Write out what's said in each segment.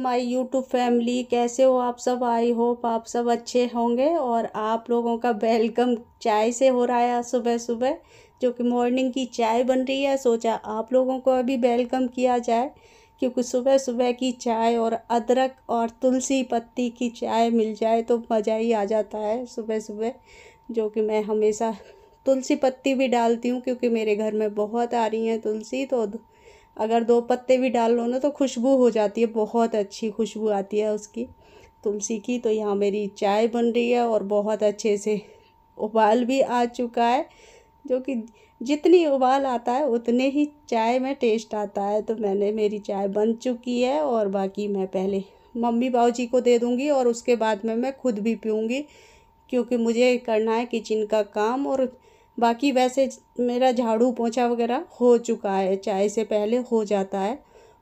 My YouTube family, कैसे हो आप सब। आई होप आप सब अच्छे होंगे। और आप लोगों का वेलकम चाय से हो रहा है सुबह सुबह, जो कि मॉर्निंग की चाय बन रही है। सोचा आप लोगों को अभी वेलकम किया जाए, क्योंकि सुबह सुबह की चाय और अदरक और तुलसी पत्ती की चाय मिल जाए तो मज़ा ही आ जाता है सुबह सुबह। जो कि मैं हमेशा तुलसी पत्ती भी डालती हूँ, क्योंकि मेरे घर में बहुत आ रही हैं तुलसी। तो अगर 2 पत्ते भी डाल लो ना तो खुशबू हो जाती है, बहुत अच्छी खुशबू आती है उसकी, तुलसी की। तो यहाँ मेरी चाय बन रही है और बहुत अच्छे से उबाल भी आ चुका है, जो कि जितनी उबाल आता है उतने ही चाय में टेस्ट आता है। तो मेरी चाय बन चुकी है और बाकी मैं पहले मम्मी बाबूजी को दे दूँगी और उसके बाद में मैं खुद भी पीऊँगी, क्योंकि मुझे करना है किचन का काम। और बाकी वैसे मेरा झाड़ू पोंछा वगैरह हो चुका है, चाय से पहले हो जाता है।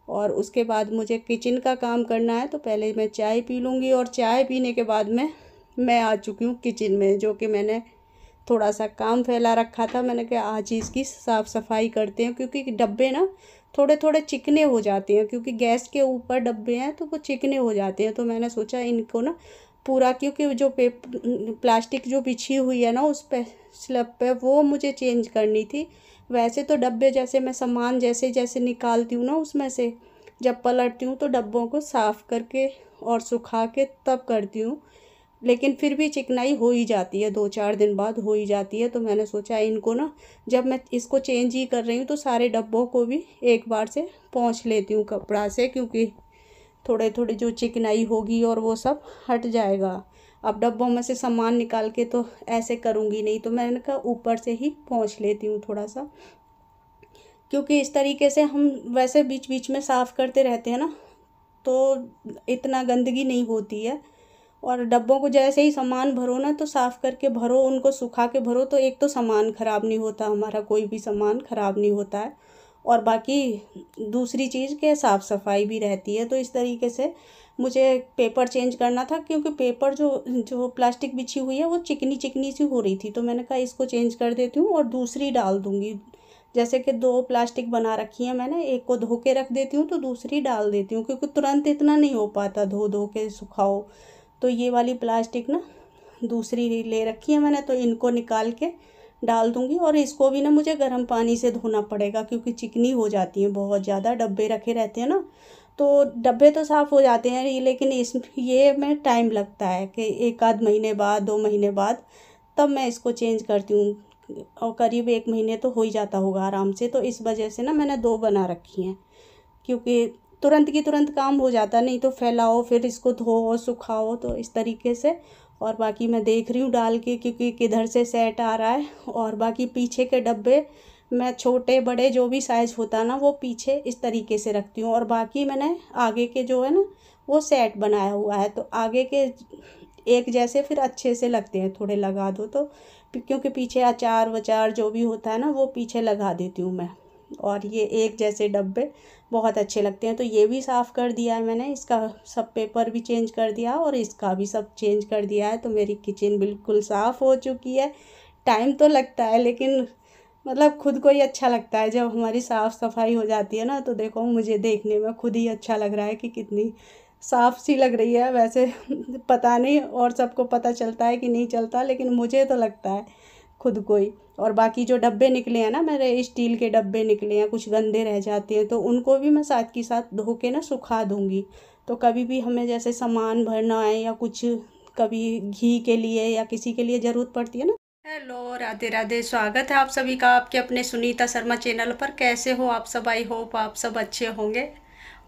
और उसके बाद मुझे किचन का काम करना है, तो पहले मैं चाय पी लूँगी और चाय पीने के बाद में मैं आ चुकी हूँ किचन में, जो कि मैंने थोड़ा सा काम फैला रखा था। मैंने कहा आज इसकी साफ़ सफाई करते हैं, क्योंकि डब्बे ना थोड़े थोड़े चिकने हो जाते हैं, क्योंकि गैस के ऊपर डब्बे हैं तो वो चिकने हो जाते हैं। तो मैंने सोचा इनको ना पूरा, क्योंकि जो प्लास्टिक जो बिछी हुई है ना उस पे स्लैब पे, वो मुझे चेंज करनी थी। वैसे तो डब्बे जैसे मैं सामान जैसे जैसे निकालती हूँ ना उसमें से, जब पलटती हूँ तो डब्बों को साफ़ करके और सुखा के तब करती हूँ, लेकिन फिर भी चिकनाई हो ही जाती है, 2-4 दिन बाद हो ही जाती है। तो मैंने सोचा इनको ना, जब मैं इसको चेंज ही कर रही हूँ तो सारे डब्बों को भी एक बार से पोंछ लेती हूँ कपड़ा से, क्योंकि थोड़े थोड़े जो चिकनाई होगी और वो सब हट जाएगा। अब डब्बों में से सामान निकाल के तो ऐसे करूँगी नहीं, तो मैंने कहा ऊपर से ही पोंछ लेती हूँ थोड़ा सा, क्योंकि इस तरीके से हम वैसे बीच बीच में साफ़ करते रहते हैं ना तो इतना गंदगी नहीं होती है। और डब्बों को जैसे ही सामान भरो ना तो साफ़ करके भरो, उनको सुखा के भरो, तो एक तो सामान ख़राब नहीं होता, हमारा कोई भी सामान ख़राब नहीं होता है। और बाकी दूसरी चीज़ के साफ़ सफाई भी रहती है। तो इस तरीके से मुझे पेपर चेंज करना था, क्योंकि पेपर जो जो प्लास्टिक बिछी हुई है वो चिकनी चिकनी सी हो रही थी। तो मैंने कहा इसको चेंज कर देती हूँ और दूसरी डाल दूँगी। जैसे कि 2 प्लास्टिक बना रखी है मैंने, एक को धो के रख देती हूँ तो दूसरी डाल देती हूँ, क्योंकि तुरंत इतना नहीं हो पाता धो धो के सुखाओ। तो ये वाली प्लास्टिक ना दूसरी ले रखी है मैंने, तो इनको निकाल के डाल दूँगी। और इसको भी ना मुझे गर्म पानी से धोना पड़ेगा, क्योंकि चिकनी हो जाती हैं बहुत ज़्यादा, डब्बे रखे रहते हैं ना। तो डब्बे तो साफ़ हो जाते हैं, लेकिन ये में टाइम लगता है कि 1 आध महीने बाद 2 महीने बाद तब मैं इसको चेंज करती हूँ। और करीब 1 महीने तो हो ही जाता होगा आराम से। तो इस वजह से ना मैंने 2 बना रखी हैं, क्योंकि तुरंत की तुरंत काम हो जाता, नहीं तो फैलाओ फिर इसको धो सुखाओ, तो इस तरीके से। और बाकी मैं देख रही हूँ डाल के, क्योंकि किधर से सेट आ रहा है। और बाकी पीछे के डब्बे मैं छोटे बड़े जो भी साइज़ होता है ना वो पीछे इस तरीके से रखती हूँ। और बाकी मैंने आगे के जो है ना वो सेट बनाया हुआ है, तो आगे के एक जैसे फिर अच्छे से लगते हैं, थोड़े लगा दो तो, क्योंकि पीछे अचार वचार जो भी होता है ना वो पीछे लगा देती हूँ मैं। और ये एक जैसे डब्बे बहुत अच्छे लगते हैं। तो ये भी साफ़ कर दिया है मैंने, इसका सब पेपर भी चेंज कर दिया और इसका भी सब चेंज कर दिया है। तो मेरी किचन बिल्कुल साफ़ हो चुकी है। टाइम तो लगता है, लेकिन मतलब खुद को ही अच्छा लगता है जब हमारी साफ़ सफाई हो जाती है ना। तो देखो मुझे देखने में खुद ही अच्छा लग रहा है कि कितनी साफ़ सी लग रही है। वैसे पता नहीं और सबको पता चलता है कि नहीं चलता, लेकिन मुझे तो लगता है खुद को ही। और बाकी जो डब्बे निकले हैं ना, मेरे स्टील के डब्बे निकले हैं, कुछ गंदे रह जाते हैं, तो उनको भी मैं साथ के साथ धो के ना सुखा दूँगी। तो कभी भी हमें जैसे सामान भरना है या कुछ, कभी घी के लिए या किसी के लिए ज़रूरत पड़ती है ना। हेलो, राधे राधे, स्वागत है आप सभी का आपके अपने सुनीता शर्मा चैनल पर। कैसे हो आप सब। आई होप आप सब अच्छे होंगे।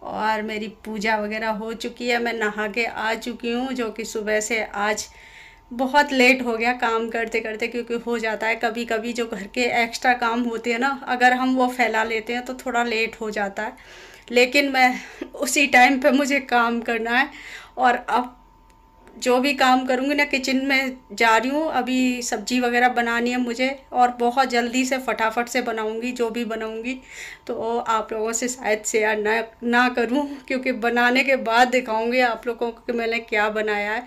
और मेरी पूजा वगैरह हो चुकी है, मैं नहा के आ चुकी हूँ, जो कि सुबह से आज बहुत लेट हो गया काम करते करते, क्योंकि हो जाता है कभी कभी जो घर के एक्स्ट्रा काम होते हैं ना, अगर हम वो फैला लेते हैं तो थोड़ा लेट हो जाता है। लेकिन मैं उसी टाइम पे मुझे काम करना है। और अब जो भी काम करूँगी ना, किचन में जा रही हूँ अभी, सब्जी वगैरह बनानी है मुझे, और बहुत जल्दी से फटाफट से बनाऊँगी जो भी बनाऊँगी। तो आप लोगों से शायद शेयर ना करूँ, क्योंकि बनाने के बाद दिखाऊँगी आप लोगों को कि मैंने क्या बनाया है,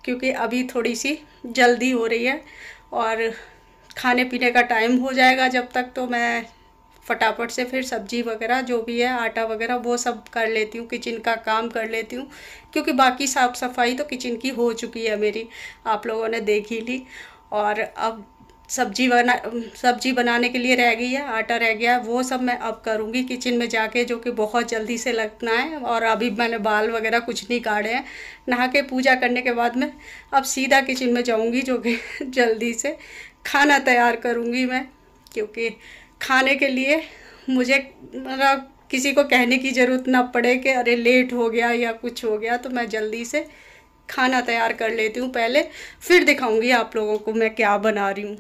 क्योंकि अभी थोड़ी सी जल्दी हो रही है और खाने पीने का टाइम हो जाएगा जब तक, तो मैं फटाफट से फिर सब्जी वगैरह जो भी है, आटा वगैरह वो सब कर लेती हूँ, किचन का काम कर लेती हूँ, क्योंकि बाकी साफ़ सफाई तो किचन की हो चुकी है मेरी, आप लोगों ने देख ही ली। और अब सब्जी बनाने के लिए रह गई है, आटा रह गया है, वो सब मैं अब करूँगी किचन में जाके, जो कि बहुत जल्दी से लगना है। और अभी मैंने बाल वगैरह कुछ नहीं काढ़े हैं, नहा के पूजा करने के बाद मैं अब सीधा किचन में जाऊँगी, जो कि जल्दी से खाना तैयार करूँगी मैं, क्योंकि खाने के लिए मुझे मतलब किसी को कहने की ज़रूरत ना पड़े कि अरे लेट हो गया या कुछ हो गया, तो मैं जल्दी से खाना तैयार कर लेती हूँ पहले, फिर दिखाऊंगी आप लोगों को मैं क्या बना रही हूँ।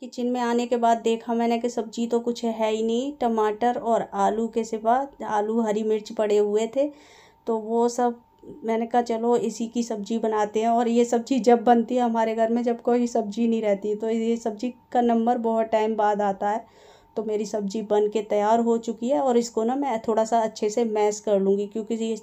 किचन में आने के बाद देखा मैंने कि सब्जी तो कुछ है ही नहीं, टमाटर और आलू के सिवा, आलू हरी मिर्च पड़े हुए थे, तो वो सब मैंने कहा चलो इसी की सब्ज़ी बनाते हैं। और ये सब्ज़ी जब बनती है हमारे घर में, जब कोई सब्ज़ी नहीं रहती है, तो ये सब्ज़ी का नंबर बहुत टाइम बाद आता है। तो मेरी सब्ज़ी बन के तैयार हो चुकी है, और इसको ना मैं थोड़ा सा अच्छे से मैश कर लूँगी, क्योंकि ये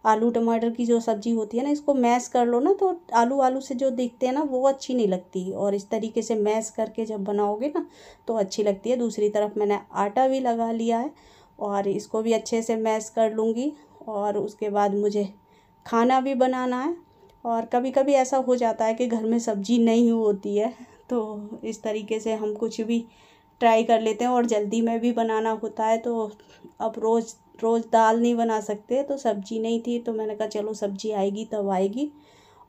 आलू टमाटर की जो सब्ज़ी होती है ना, इसको मैश कर लो ना, तो आलू आलू से जो दिखते हैं ना वो अच्छी नहीं लगती, और इस तरीके से मैश करके जब बनाओगे ना तो अच्छी लगती है। दूसरी तरफ मैंने आटा भी लगा लिया है, और इसको भी अच्छे से मैश कर लूँगी। और उसके बाद मुझे खाना भी बनाना है, और कभी कभी ऐसा हो जाता है कि घर में सब्ज़ी नहीं होती है, तो इस तरीके से हम कुछ भी ट्राई कर लेते हैं, और जल्दी में भी बनाना होता है। तो अब रोज़ रोज़ दाल नहीं बना सकते, तो सब्ज़ी नहीं थी, तो मैंने कहा चलो सब्ज़ी आएगी तब आएगी।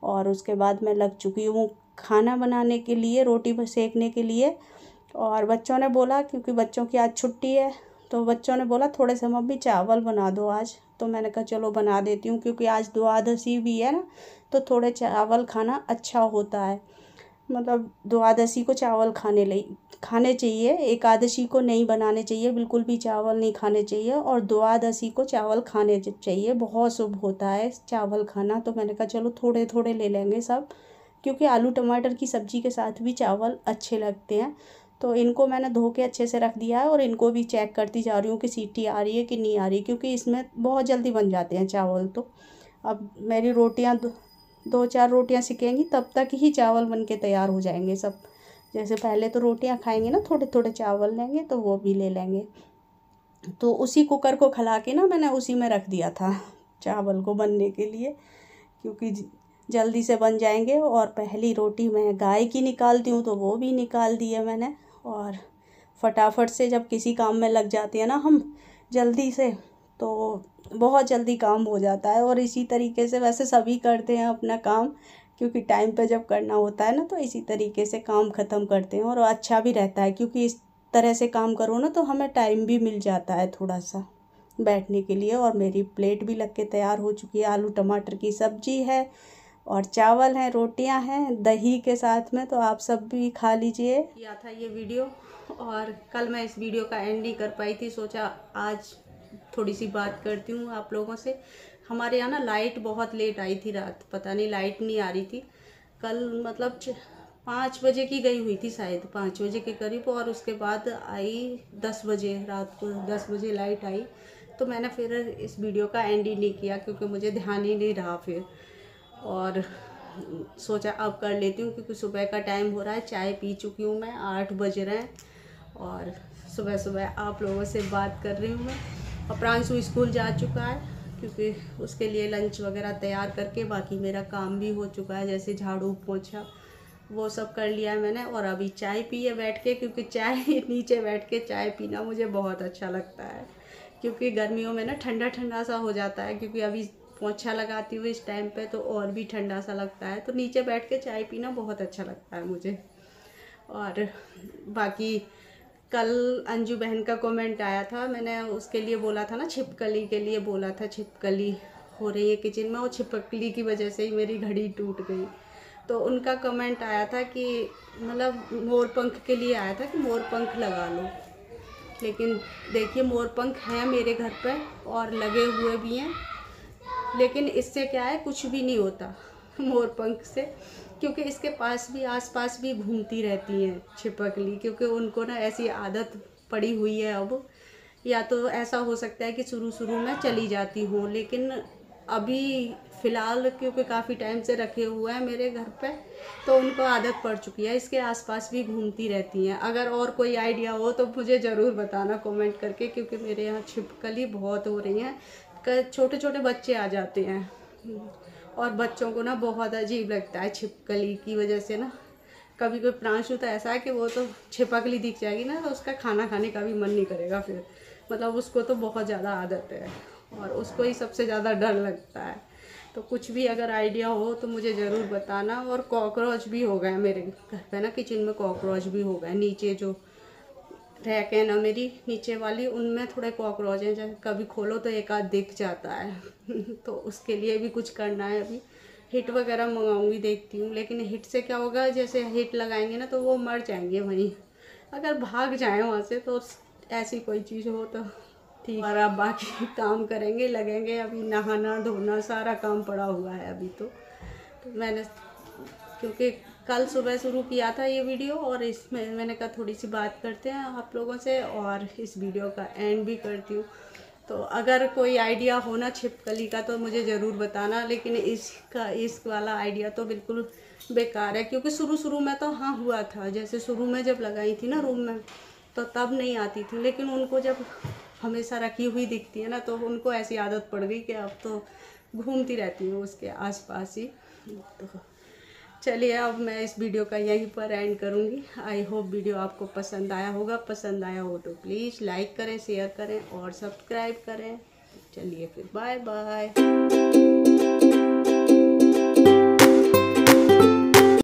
और उसके बाद मैं लग चुकी हूँ खाना बनाने के लिए, रोटी सेकने के लिए। और बच्चों ने बोला, क्योंकि बच्चों की आज छुट्टी है, तो बच्चों ने बोला थोड़े से मम्मी चावल बना दो आज, तो मैंने कहा चलो बना देती हूँ, क्योंकि आज द्वादशी भी है ना, तो थोड़े चावल खाना अच्छा होता है। मतलब द्वादशी को चावल खाने चाहिए, एकादशी को नहीं बनाने चाहिए, बिल्कुल भी चावल नहीं खाने चाहिए, और द्वादशी को चावल खाने चाहिए, बहुत शुभ होता है चावल खाना। तो मैंने कहा चलो थोड़े थोड़े ले लेंगे सब, क्योंकि आलू टमाटर की सब्ज़ी के साथ भी चावल अच्छे लगते हैं। तो इनको मैंने धो के अच्छे से रख दिया है, और इनको भी चेक करती जा रही हूँ कि सीटी आ रही है कि नहीं आ रही, क्योंकि इसमें बहुत जल्दी बन जाते हैं चावल। तो अब मेरी रोटियाँ 2-4 रोटियाँ सिकेंगी, तब तक ही चावल बन के तैयार हो जाएंगे सब। जैसे पहले तो रोटियाँ खाएंगे ना, थोड़े थोड़े चावल लेंगे, तो वो भी ले लेंगे। तो उसी कुकर को खला के ना मैंने उसी में रख दिया था चावल को बनने के लिए, क्योंकि जल्दी से बन जाएंगे। और पहली रोटी मैं गाय की निकालती हूँ, तो वो भी निकाल दी है मैंने। और फटाफट से जब किसी काम में लग जाते हैं ना हम जल्दी से, तो बहुत जल्दी काम हो जाता है। और इसी तरीके से वैसे सभी करते हैं अपना काम, क्योंकि टाइम पे जब करना होता है ना, तो इसी तरीके से काम ख़त्म करते हैं, और अच्छा भी रहता है, क्योंकि इस तरह से काम करो ना तो हमें टाइम भी मिल जाता है थोड़ा सा बैठने के लिए। और मेरी प्लेट भी लग के तैयार हो चुकी है, आलू टमाटर की सब्ज़ी है, और चावल हैं, रोटियां हैं दही के साथ में, तो आप सब भी खा लीजिए। किया था ये वीडियो, और कल मैं इस वीडियो का एंड नहीं कर पाई थी, सोचा आज थोड़ी सी बात करती हूँ आप लोगों से। हमारे यहाँ ना लाइट बहुत लेट आई थी रात, पता नहीं लाइट नहीं आ रही थी कल, मतलब 5 बजे की गई हुई थी शायद, 5 बजे के करीब, और उसके बाद आई 10 बजे, रात को 10 बजे लाइट आई। तो मैंने फिर इस वीडियो का एंड ही नहीं किया, क्योंकि मुझे ध्यान ही नहीं रहा फिर, और सोचा अब कर लेती हूँ, क्योंकि सुबह का टाइम हो रहा है। चाय पी चुकी हूँ मैं, 8 बज रहे हैं, और सुबह सुबह आप लोगों से बात कर रही हूँ मैं। और प्रांशु स्कूल जा चुका है, क्योंकि उसके लिए लंच वगैरह तैयार करके बाकी मेरा काम भी हो चुका है, जैसे झाड़ू पोछा वो सब कर लिया है मैंने। और अभी चाय पिए बैठ के, क्योंकि चाय नीचे बैठ के चाय पीना मुझे बहुत अच्छा लगता है, क्योंकि गर्मियों में ना ठंडा ठंडा सा हो जाता है, क्योंकि अभी पोछा लगाती हूँ इस टाइम पे, तो और भी ठंडा सा लगता है, तो नीचे बैठ के चाय पीना बहुत अच्छा लगता है मुझे। और बाकी कल अंजू बहन का कमेंट आया था, मैंने उसके लिए बोला था ना, छिपकली के लिए बोला था, छिपकली हो रही है किचन में, और छिपकली की वजह से ही मेरी घड़ी टूट गई। तो उनका कमेंट आया था कि मतलब मोर पंख के लिए आया था कि मोर पंख लगा लो, लेकिन देखिए मोर पंख हैं मेरे घर पे और लगे हुए भी हैं, लेकिन इससे क्या है, कुछ भी नहीं होता मोर पंख से, क्योंकि इसके पास भी आसपास भी घूमती रहती हैं छिपकली, क्योंकि उनको ना ऐसी आदत पड़ी हुई है अब। या तो ऐसा हो सकता है कि शुरू शुरू में चली जाती हूँ, लेकिन अभी फ़िलहाल क्योंकि काफ़ी टाइम से रखे हुए हैं मेरे घर पे, तो उनको आदत पड़ चुकी है, इसके आसपास भी घूमती रहती हैं। अगर और कोई आइडिया हो तो मुझे ज़रूर बताना कमेंट करके, क्योंकि मेरे यहाँ छिपकली बहुत हो रही हैं, छोटे छोटे बच्चे आ जाते हैं और बच्चों को ना बहुत अजीब लगता है छिपकली की वजह से ना। कभी कोई प्रांशु तो ऐसा है कि वो तो छिपकली दिख जाएगी ना तो उसका खाना खाने का भी मन नहीं करेगा फिर, मतलब उसको तो बहुत ज़्यादा आदत है और उसको ही सबसे ज़्यादा डर लगता है। तो कुछ भी अगर आइडिया हो तो मुझे ज़रूर बताना। और कॉकरोच भी हो गए मेरे घर पे ना, किचन में कॉकरोच भी हो गए, नीचे जो रैक है ना मेरी नीचे वाली, उनमें थोड़े कॉकरोच हैं, जैसे कभी खोलो तो एक आध दिख जाता है तो उसके लिए भी कुछ करना है। अभी हिट वगैरह मंगाऊंगी, देखती हूँ। लेकिन हिट से क्या होगा, जैसे हिट लगाएंगे ना तो वो मर जाएंगे वहीं, अगर भाग जाए वहाँ से तो ऐसी कोई चीज़ हो तो ठीक। और अब बाकी काम करेंगे, लगेंगे। अभी नहाना धोना सारा काम पड़ा हुआ है अभी तो मैंने, क्योंकि कल सुबह शुरू किया था ये वीडियो और इसमें मैंने कहा थोड़ी सी बात करते हैं आप लोगों से और इस वीडियो का एंड भी करती हूँ। तो अगर कोई आइडिया हो ना छिपकली का तो मुझे ज़रूर बताना। लेकिन इस वाला आइडिया तो बिल्कुल बेकार है, क्योंकि शुरू में तो हाँ हुआ था, जैसे शुरू में जब लगाई थी ना रूम में तो तब नहीं आती थी, लेकिन उनको जब हमेशा रखी हुई दिखती है ना तो उनको ऐसी आदत पड़ गई कि अब तो घूमती रहती हूँ उसके आसपास ही। तो चलिए अब मैं इस वीडियो का यहीं पर एंड करूँगी। आई होप वीडियो आपको पसंद आया होगा, पसंद आया हो तो प्लीज़ लाइक करें, शेयर करें और सब्सक्राइब करें। चलिए फिर बाय बाय।